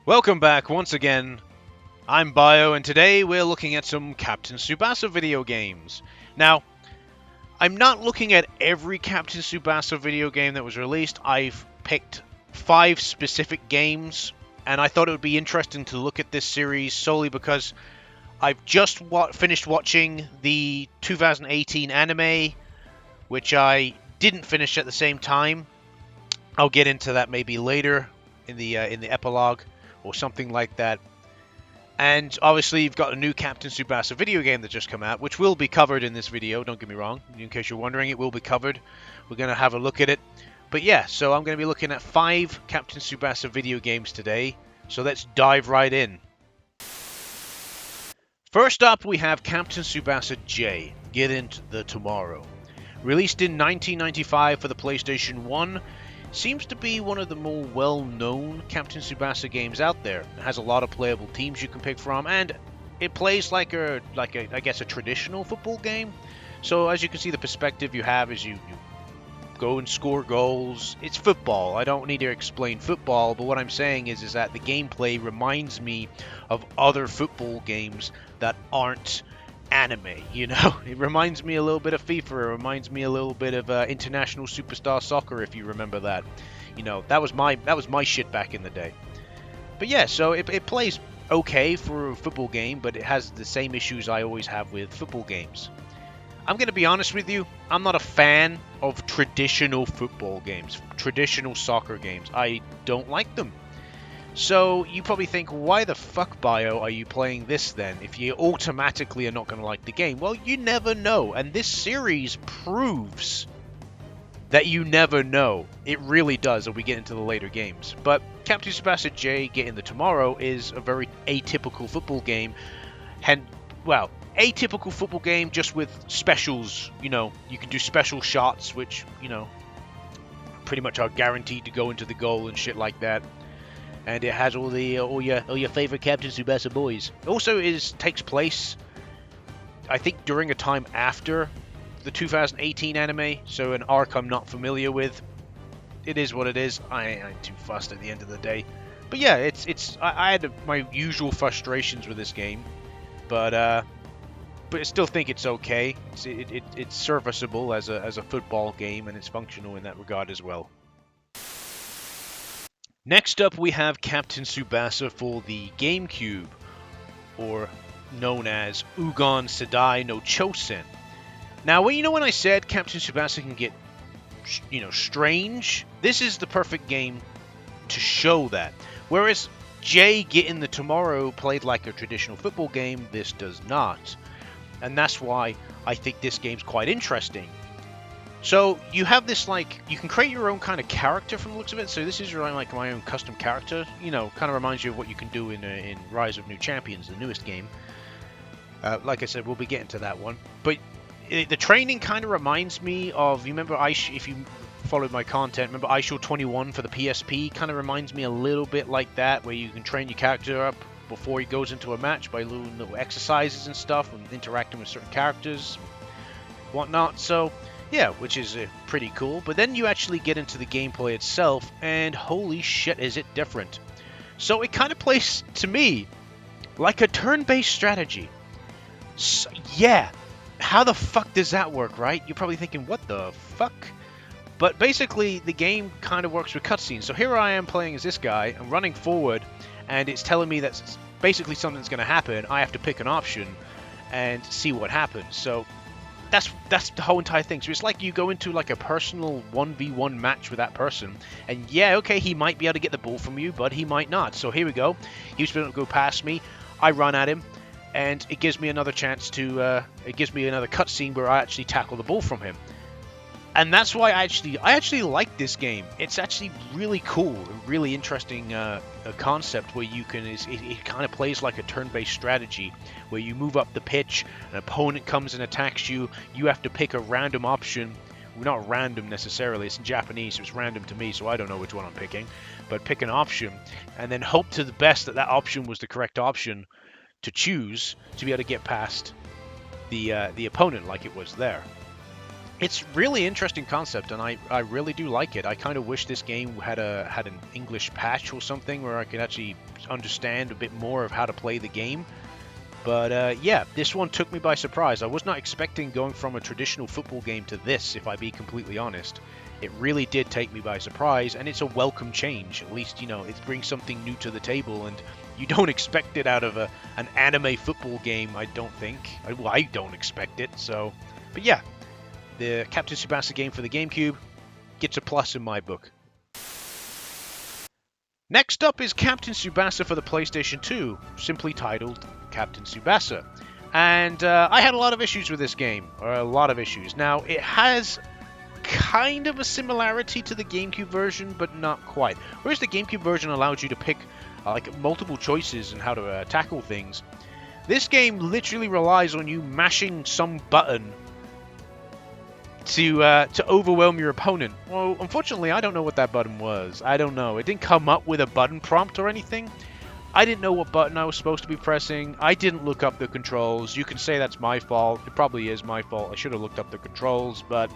Welcome back once again. I'm Bio, and today we're looking at some Captain Tsubasa video games. Now, I'm not looking at every Captain Tsubasa video game that was released. I've picked 5 specific games, and I thought it would be interesting to look at this series solely because I've just finished watching the 2018 anime, which I didn't finish at the same time. I'll get into that maybe later in the epilogue or something like that. And obviously you've got a new Captain Tsubasa video game that just come out, which will be covered in this video, don't get me wrong. In case you're wondering, it will be covered. We're going to have a look at it. But yeah, so I'm going to be looking at 5 Captain Tsubasa video games today. So let's dive right in. First up, we have Captain Tsubasa J, Get Into the Tomorrow. Released in 1995 for the PlayStation 1, seems to be one of the more well-known Captain Tsubasa games out there. It has a lot of playable teams you can pick from, and it plays like a traditional football game. So as you can see, the perspective you have is you go and score goals. It's football. I don't need to explain football, but what I'm saying is that the gameplay reminds me of other football games that aren't anime, you know. It reminds me a little bit of FIFA. It reminds me a little bit of International Superstar Soccer, if you remember that. You know, that was my shit back in the day. But yeah, so it plays okay for a football game, but it has the same issues I always have with football games. I'm going to be honest with you, I'm not a fan of traditional football games, traditional soccer games. I don't like them. So you probably think, why the fuck, Bio, are you playing this then, if you automatically are not going to like the game? Well, you never know, and this series proves that you never know. It really does, as we get into the later games. But Captain Tsubasa J, Get In The Tomorrow is a very atypical football game, atypical football game just with specials. You know, you can do special shots, which, you know, pretty much are guaranteed to go into the goal and shit like that. And it has all your favorite Captain Tsubasa boys. Also, takes place, I think, during a time after the 2018 anime, so an arc I'm not familiar with. It is what it is. I ain't too fussed at the end of the day. But yeah, I had my usual frustrations with this game, but I still think it's okay. It's serviceable as a football game, and it's functional in that regard as well. Next up, we have Captain Tsubasa for the GameCube, or known as Ougon Sedai no Chousen. Now, when I said Captain Tsubasa can get, strange, this is the perfect game to show that. Whereas J, Get In The Tomorrow played like a traditional football game, this does not. And that's why I think this game's quite interesting. So you have this, you can create your own kind of character from the looks of it. So this is really like my own custom character. You know, kind of reminds you of what you can do in Rise of New Champions, the newest game. Like I said, we'll be getting to that one. But the training kind of reminds me of, you remember, if you followed my content, remember iShield 21 for the PSP? Kind of reminds me a little bit like that, where you can train your character up before he goes into a match by little exercises and stuff, and interacting with certain characters, whatnot. So yeah, which is pretty cool. But then you actually get into the gameplay itself, and holy shit, is it different. So it kind of plays, to me, like a turn-based strategy. So, yeah, how the fuck does that work, right? You're probably thinking, what the fuck? But basically, the game kind of works with cutscenes. So here I am playing as this guy, I'm running forward, and it's telling me that basically something's going to happen. I have to pick an option and see what happens. So that's the whole entire thing. So it's like you go into like a personal 1v1 match with that person, and yeah, okay, he might be able to get the ball from you, but he might not. So here we go. He's going to go past me. I run at him, and it gives me another chance to. It gives me another cutscene where I actually tackle the ball from him. And that's why I actually like this game. It's actually really cool, a really interesting concept where you can. It kind of plays like a turn-based strategy, where you move up the pitch, an opponent comes and attacks you. You have to pick a random option. Well, not random necessarily. It's in Japanese, so it's random to me, so I don't know which one I'm picking. But pick an option, and then hope to the best that option was the correct option to choose to be able to get past the opponent like it was there. It's really interesting concept, and I really do like it. I kind of wish this game had an English patch or something where I could actually understand a bit more of how to play the game. But yeah, this one took me by surprise. I was not expecting going from a traditional football game to this, if I be completely honest. It really did take me by surprise, and it's a welcome change. At least, you know, it brings something new to the table, and you don't expect it out of an anime football game, I don't think. Well, I don't expect it, so... But yeah, the Captain Tsubasa game for the GameCube gets a plus in my book. Next up is Captain Tsubasa for the PlayStation 2, simply titled Captain Tsubasa. And I had a lot of issues with this game, or a lot of issues. Now, it has kind of a similarity to the GameCube version, but not quite. Whereas the GameCube version allowed you to pick like multiple choices and how to tackle things, this game literally relies on you mashing some button to overwhelm your opponent. Well, unfortunately, I don't know what that button was. I don't know. It didn't come up with a button prompt or anything. I didn't know what button I was supposed to be pressing. I didn't look up the controls. You can say that's my fault. It probably is my fault. I should have looked up the controls, but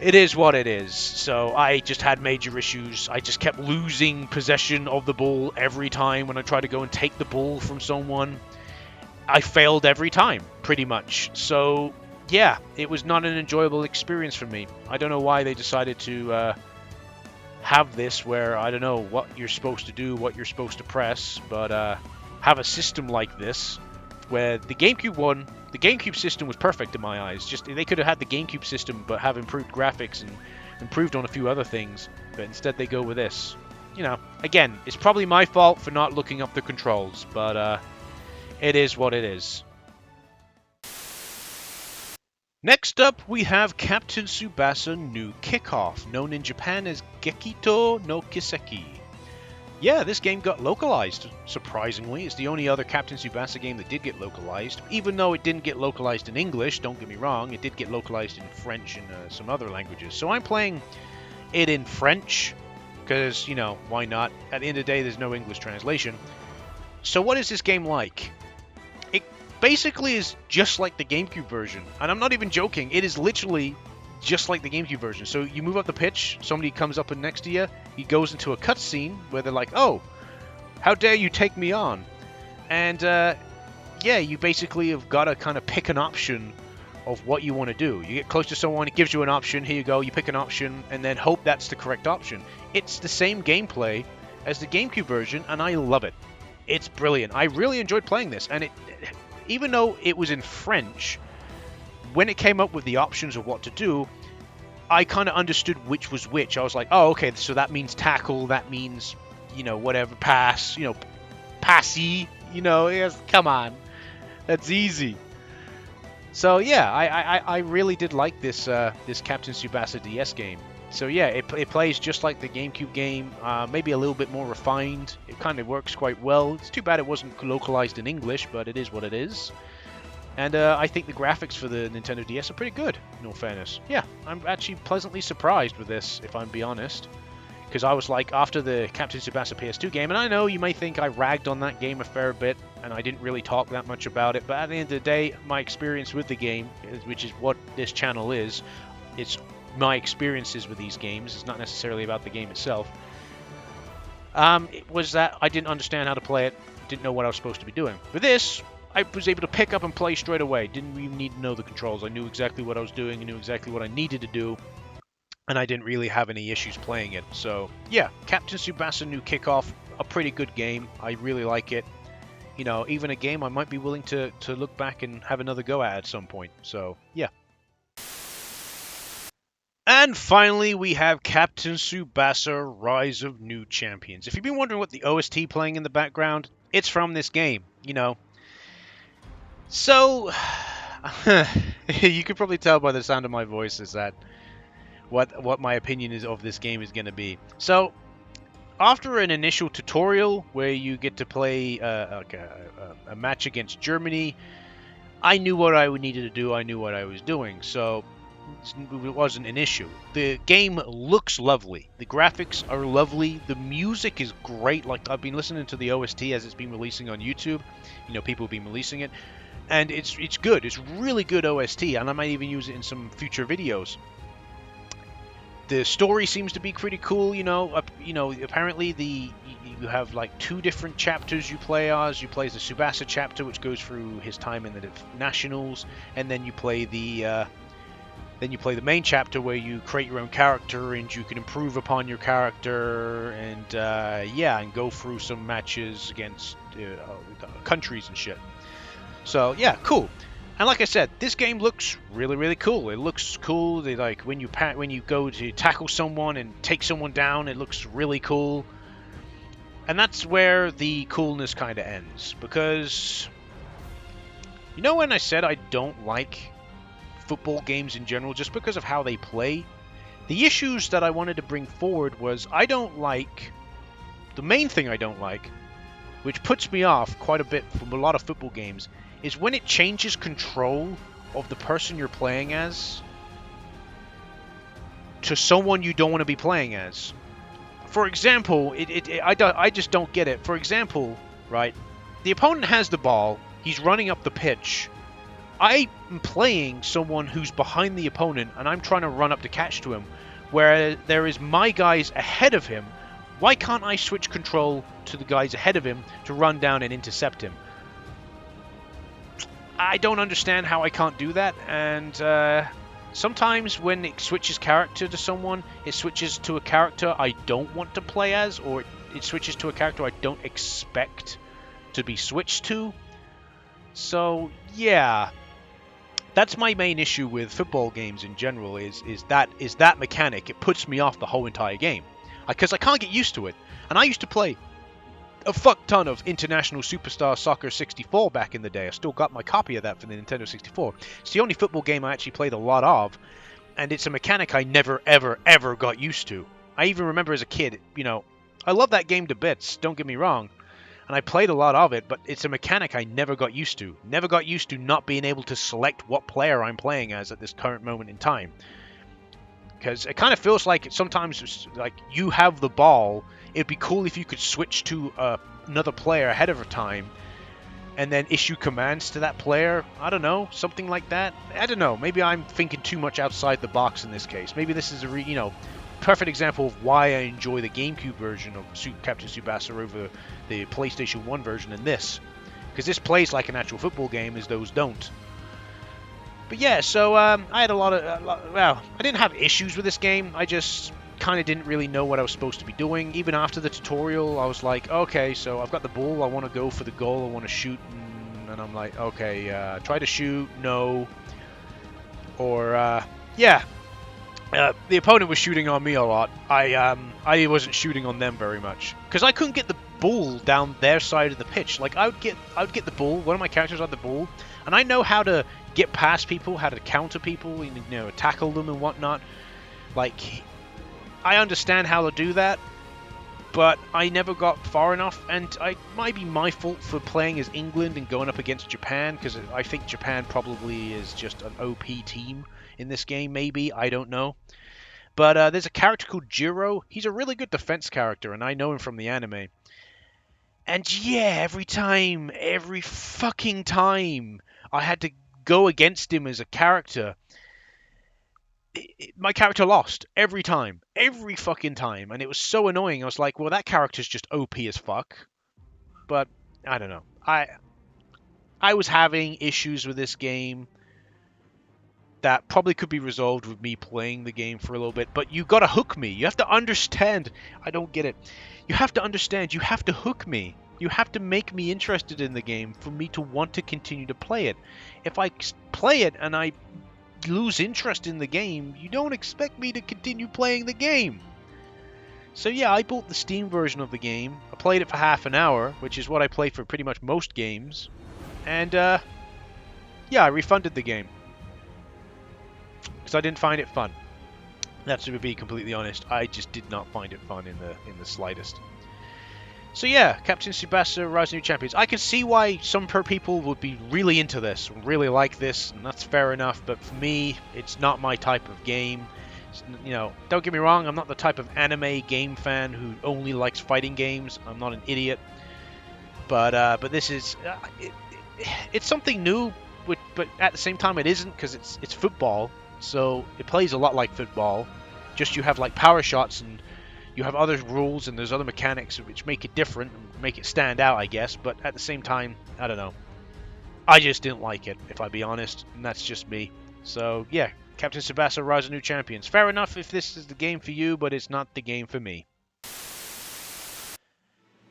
it is what it is. So I just had major issues. I just kept losing possession of the ball every time when I tried to go and take the ball from someone. I failed every time, pretty much. So yeah, it was not an enjoyable experience for me. I don't know why they decided to have this where I don't know what you're supposed to do, what you're supposed to press, but have a system like this where the GameCube system was perfect in my eyes. Just they could have had the GameCube system but have improved graphics and improved on a few other things, but instead they go with this. You know, again, it's probably my fault for not looking up the controls, but it is what it is. Next up, we have Captain Tsubasa New Kickoff, known in Japan as Gekito no Kiseki. Yeah, this game got localized, surprisingly. It's the only other Captain Tsubasa game that did get localized. Even though it didn't get localized in English, don't get me wrong, it did get localized in French and some other languages. So I'm playing it in French, because, you know, why not? At the end of the day, there's no English translation. So what is this game like? Basically is just like the GameCube version, and I'm not even joking, it is literally just like the GameCube version. So you move up the pitch, somebody comes up and next to you, he goes into a cutscene where they're like, oh, how dare you take me on? And yeah, you basically have got to kind of pick an option of what you want to do. You get close to someone, it gives you an option, here you go, you pick an option, and then hope that's the correct option. It's the same gameplay as the GameCube version, and I love it. It's brilliant. I really enjoyed playing this, and even though it was in French, when it came up with the options of what to do, I kind of understood which was which. I was like, oh, okay, so that means tackle, that means, you know, whatever, pass, you know, passy, you know, yes, come on, that's easy. So yeah, I really did like this this Captain Tsubasa DS game. So yeah, it plays just like the GameCube game, maybe a little bit more refined. It kind of works quite well. It's too bad it wasn't localized in English, but it is what it is. And I think the graphics for the Nintendo DS are pretty good, in all fairness. Yeah, I'm actually pleasantly surprised with this, if I'm being honest. Because I was like, after the Captain Tsubasa PS2 game, and I know you may think I ragged on that game a fair bit, and I didn't really talk that much about it, but at the end of the day, my experience with the game, which is what this channel is, it's my experiences with these games. It's not necessarily about the game itself. It was that I didn't understand how to play it, didn't know what I was supposed to be doing. With this, I was able to pick up and play straight away. Didn't even need to know the controls. I knew exactly what I was doing. I knew exactly what I needed to do, and I didn't really have any issues playing it. So yeah, Captain Tsubasa New Kickoff, a pretty good game. I really like it. You know, even a game I might be willing to look back and have another go at some point. So yeah. And finally, we have Captain Tsubasa Rise of New Champions. If you've been wondering what the OST playing in the background, it's from this game, you know. So, you could probably tell by the sound of my voice is that what my opinion is of this game is going to be. So, after an initial tutorial where you get to play a match against Germany, I knew what I needed to do, I knew what I was doing, so it wasn't an issue. The game looks lovely. The graphics are lovely. The music is great. Like, I've been listening to the OST as it's been releasing on YouTube. You know, people have been releasing it. and it's good. It's really good OST, and I might even use it in some future videos. The story seems to be pretty cool. Apparently you have like 2 different chapters you play as. You play the Tsubasa chapter, which goes through his time in the Nationals, and then you play the main chapter where you create your own character and you can improve upon your character and and go through some matches against countries and shit. So yeah, cool. And like I said, this game looks really, really cool. It looks cool. They like when you go to tackle someone and take someone down, it looks really cool. And that's where the coolness kind of ends, because when I said I don't like football games in general just because of how they play, the issues that I wanted to bring forward was the main thing I don't like, which puts me off quite a bit from a lot of football games, is when it changes control of the person you're playing as to someone you don't want to be playing as. For example, I just don't get it. For example, right, the opponent has the ball, he's running up the pitch. I'm playing someone who's behind the opponent, and I'm trying to run up to catch to him, where there is my guys ahead of him. Why can't I switch control to the guys ahead of him to run down and intercept him? I don't understand how I can't do that, and sometimes when it switches character to someone, it switches to a character I don't want to play as, or it switches to a character I don't expect to be switched to. So, yeah. That's my main issue with football games in general, is that mechanic. It puts me off the whole entire game. Because I can't get used to it. And I used to play a fuck ton of International Superstar Soccer 64 back in the day. I still got my copy of that for the Nintendo 64. It's the only football game I actually played a lot of, and it's a mechanic I never, ever, ever got used to. I even remember as a kid, I love that game to bits, don't get me wrong, and I played a lot of it, but it's a mechanic I never got used to. Never got used to not being able to select what player I'm playing as at this current moment in time. Because it kind of feels like sometimes it's like you have the ball. It'd be cool if you could switch to another player ahead of time and then issue commands to that player. I don't know, something like that. I don't know. Maybe I'm thinking too much outside the box in this case. Maybe this is a perfect example of why I enjoy the GameCube version of Captain Tsubasa over the PlayStation 1 version in this. Because this plays like an actual football game, as those don't. But yeah, so I had I didn't have issues with this game. I just kind of didn't really know what I was supposed to be doing. Even after the tutorial, I was like, okay, so I've got the ball. I want to go for the goal. I want to shoot. And I'm like, okay, try to shoot. No. Or, yeah. The opponent was shooting on me a lot. I wasn't shooting on them very much. Because I couldn't get the ball down their side of the pitch. Like, I would get the ball. One of my characters had the ball. And I know how to get past people, how to counter people, tackle them and whatnot. Like, I understand how to do that, but I never got far enough, and it might be my fault for playing as England and going up against Japan, because I think Japan probably is just an OP team in this game, maybe, I don't know. But there's a character called Jiro. He's a really good defense character, and I know him from the anime. And yeah, every fucking time I had to go against him as a character, my character lost every fucking time, and it was so annoying. I was like, well, that character's just OP as fuck. But I don't know. I was having issues with this game that probably could be resolved with me playing the game for a little bit, but you gotta hook me. You have to understand. I don't get it. You have to understand. You have to hook me. You have to make me interested in the game for me to want to continue to play it. If I play it and I lose interest in the game, you don't expect me to continue playing the game. So yeah, I bought the Steam version of the game. I played it for half an hour, which is what I play for pretty much most games. And yeah, I refunded the game. Because I didn't find it fun. That's to be completely honest. I just did not find it fun in the slightest. So yeah, Captain Tsubasa, Rise of New Champions. I can see why some people would be really into this, really like this, and that's fair enough. But for me, it's not my type of game. Don't get me wrong, I'm not the type of anime game fan who only likes fighting games. I'm not an idiot. But this is... it's something new, but at the same time it isn't, because it's football, so it plays a lot like football. Just you have like power shots, and you have other rules, and there's other mechanics which make it different and make it stand out, I guess. But at the same time, I don't know. I just didn't like it, if I be honest, and that's just me. So yeah, Captain Tsubasa, Rise of New Champions. Fair enough if this is the game for you, but it's not the game for me.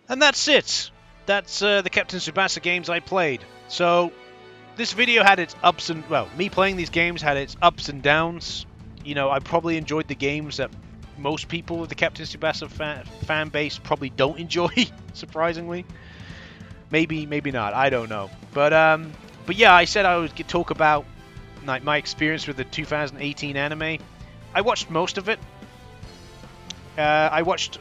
And that's it. That's the Captain Tsubasa games I played. So this video had its ups and, well, me playing these games had its ups and downs. You know, I probably enjoyed the games that most people with the Captain Tsubasa fan base probably don't enjoy, surprisingly. Maybe not, I don't know. But yeah, I said I would talk about like my experience with the 2018 anime. I watched most of it. I watched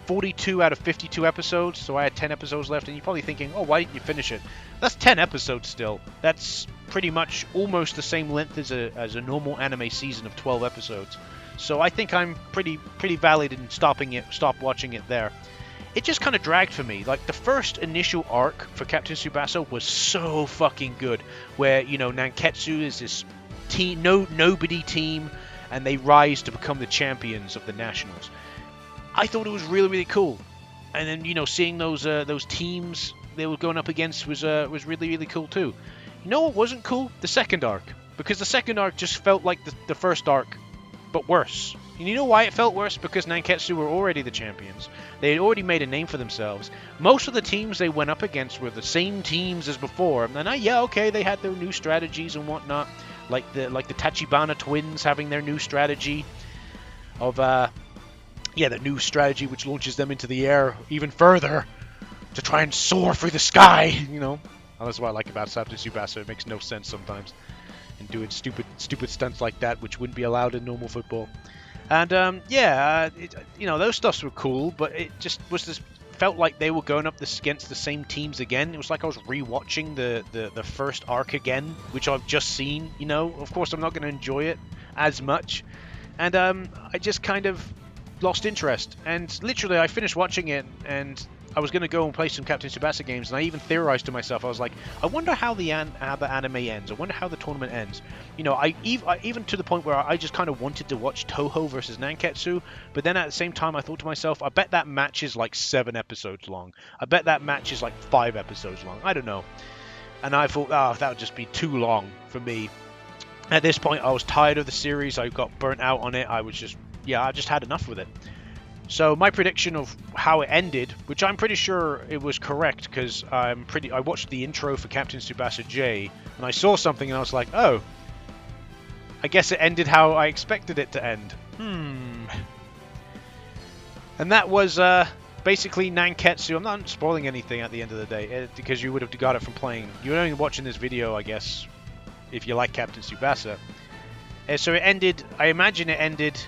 42 out of 52 episodes, so I had 10 episodes left, and you're probably thinking, oh, why didn't you finish it? That's 10 episodes still. That's pretty much almost the same length as a normal anime season of 12 episodes. So I think I'm pretty valid in stop watching it there. It just kind of dragged for me. Like, the first initial arc for Captain Tsubasa was so fucking good, where, you know, Nanketsu is this nobody team, and they rise to become the champions of the nationals. I thought it was really cool, and then, you know, seeing those teams they were going up against was really cool too. You know what wasn't cool? The second arc, because the second arc just felt like the first arc, but worse. And you know why it felt worse? Because Nanketsu were already the champions. They had already made a name for themselves. Most of the teams they went up against were the same teams as before. And yeah, okay, they had their new strategies and whatnot, like the Tachibana twins having their new strategy of the new strategy which launches them into the air even further to try and soar through the sky, you know. And that's what I like about Captain Tsubasa. It makes no sense sometimes, and doing stupid stunts like that which wouldn't be allowed in normal football. And you know, those stuffs were cool, but it just felt like they were going up against the same teams again. It was like I was rewatching the first arc again, which I've just seen. You know, of course I'm not going to enjoy it as much, and I just kind of lost interest. And literally, I finished watching it, and I was going to go and play some Captain Tsubasa games, and I even theorized to myself, I was like, I wonder how the anime ends. I wonder how the tournament ends. You know, I even to the point where I just kind of wanted to watch Toho versus Nanketsu, but then at the same time I thought to myself, I bet that match is like 7 episodes long. I bet that match is like 5 episodes long. I don't know. And I thought, that would just be too long for me. At this point, I was tired of the series. I got burnt out on it. I just had enough with it. So my prediction of how it ended, which I'm pretty sure it was correct, because I watched the intro for Captain Tsubasa J, and I saw something and I was like, oh, I guess it ended how I expected it to end. And that was basically Nanketsu. I'm not spoiling anything at the end of the day, because you would have got it from playing. You're only watching this video, I guess, if you like Captain Tsubasa. So it ended, I imagine it ended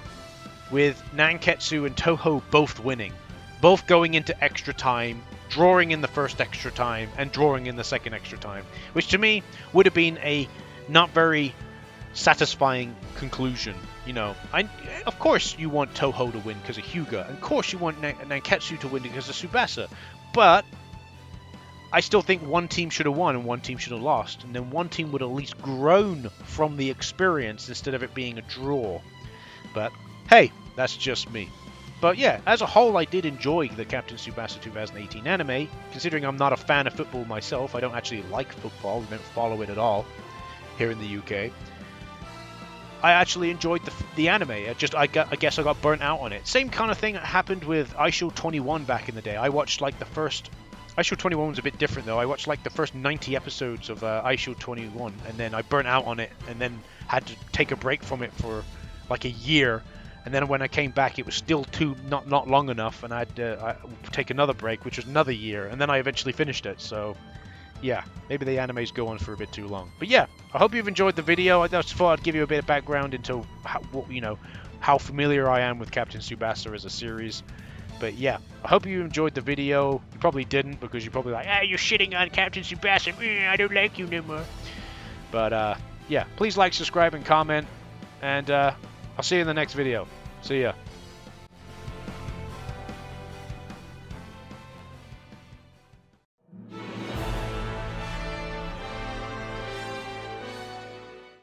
with Nanketsu and Toho both winning. Both going into extra time, drawing in the first extra time, and drawing in the second extra time. Which to me would have been a not very satisfying conclusion. You know, of course you want Toho to win because of Hyuga. And of course you want Nanketsu to win because of Tsubasa. But I still think one team should have won and one team should have lost. And then one team would have at least grown from the experience instead of it being a draw. But hey, that's just me. But yeah, as a whole, I did enjoy the Captain Tsubasa 2018 anime. Considering I'm not a fan of football myself, I don't actually like football, I don't follow it at all here in the UK. I actually enjoyed the anime. I guess I got burnt out on it. Same kind of thing that happened with Aisho 21 back in the day. I watched like the first... Aisho 21 was a bit different though. I watched like the first 90 episodes of Aisho 21, and then I burnt out on it, and then had to take a break from it for like a year. And then when I came back, it was still not long enough, and I'd take another break, which was another year, and then I eventually finished it. So, yeah, maybe the anime's go on for a bit too long. But yeah, I hope you've enjoyed the video. I just thought I'd give you a bit of background into how familiar I am with Captain Tsubasa as a series. But yeah, I hope you enjoyed the video. You probably didn't, because you're probably like, you're shitting on Captain Tsubasa. I don't like you no more. But yeah, please like, subscribe, and comment, and I'll see you in the next video. See ya.